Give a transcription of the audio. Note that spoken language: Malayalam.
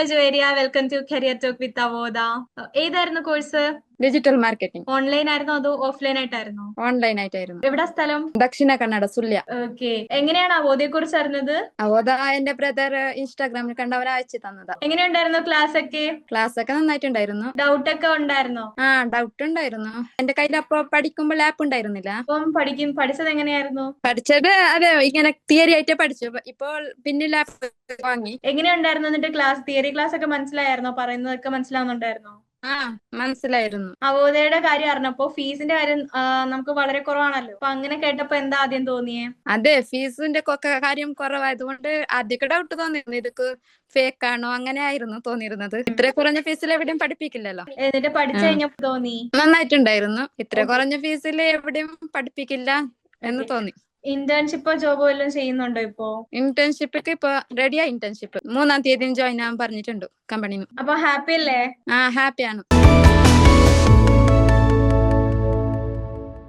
Hello Juveria, welcome to career talk with Avoda. ഏതായിരുന്നു കോഴ്സ്? Digital marketing. ഓൺലൈൻ ആയിരുന്നോ അതോ ഓഫ്ലൈൻ ആയിട്ടായിരുന്നോ? ഓൺലൈൻ ആയിട്ടായിരുന്നു. എവിടാ സ്ഥലം? ദക്ഷിണ കന്നഡ, സുല്യ. ഓക്കെ. എങ്ങനെയാണ് അവോദയെ കുറിച്ച് അറിഞ്ഞത്? അവോദ എന്റെ ബ്രദർ ഇൻസ്റ്റാഗ്രാമിൽ കണ്ടവർ അയച്ചു തന്നതാ. എങ്ങനെയുണ്ടായിരുന്നു ക്ലാസ് ഒക്കെ? ക്ലാസ് ഒക്കെ നന്നായിട്ടുണ്ടായിരുന്നു. ഡൗട്ട് ഒക്കെ ഉണ്ടായിരുന്നോ? ഡൗട്ട് ഉണ്ടായിരുന്നു. എന്റെ കയ്യിൽ അപ്പൊ പഠിക്കുമ്പോൾ ആപ്പ് ഉണ്ടായിരുന്നില്ല. അപ്പം പഠിച്ചത് എങ്ങനെയായിരുന്നു? പഠിച്ചത് അതെ, ഇങ്ങനെ തിയറി ആയിട്ട് പഠിച്ചു. ഇപ്പോൾ പിന്നിൽ ആപ്പ് വാങ്ങി. എങ്ങനെയുണ്ടായിരുന്നു എന്നിട്ട് ക്ലാസ്? തിയറി ക്ലാസ് ഒക്കെ മനസ്സിലായിരുന്നോ? പറയുന്നതൊക്കെ മനസ്സിലാവുന്നുണ്ടായിരുന്നോ? മനസ്സിലായിരുന്നു. അവോദയുടെ കാര്യം അറിഞ്ഞപ്പോ ഫീസിന്റെ കാര്യം നമുക്ക് വളരെ കുറവാണല്ലോ. അപ്പൊ അങ്ങനെ കേട്ടപ്പോ എന്താ ആദ്യം തോന്നിയേ? അതെ, ഫീസിന്റെ കാര്യം കുറവായതുകൊണ്ട് ആദ്യമൊക്കെ ഡൗട്ട് തോന്നിയിരുന്നു. ഇതൊക്കെ ഫേക്ക് ആണോ, അങ്ങനെ ആയിരുന്നു തോന്നിയിരുന്നത്. ഇത്ര കുറഞ്ഞ ഫീസിൽ എവിടെയും പഠിപ്പിക്കില്ലല്ലോ. എന്നിട്ട് പഠിച്ചു കഴിഞ്ഞപ്പോ തോന്നി നന്നായിട്ടുണ്ടായിരുന്നു. ഇത്ര Okay. കുറഞ്ഞ ഫീസിൽ എവിടെയും പഠിപ്പിക്കില്ല എന്ന് തോന്നി. ഇന്റേൺഷിപ്പോ ജോബോ എല്ലാം ചെയ്യുന്നുണ്ടോ ഇപ്പോ? ഇന്റേൺഷിപ്പ് ഇപ്പൊ റെഡിയാ. ഇന്റേൺഷിപ്പ് 3-ാം തീയതി ജോയിൻ ആവാൻ പറഞ്ഞിട്ടുണ്ട് കമ്പനിന്ന്. അപ്പൊ ഹാപ്പി അല്ലേ? ഹാപ്പിയാണ്.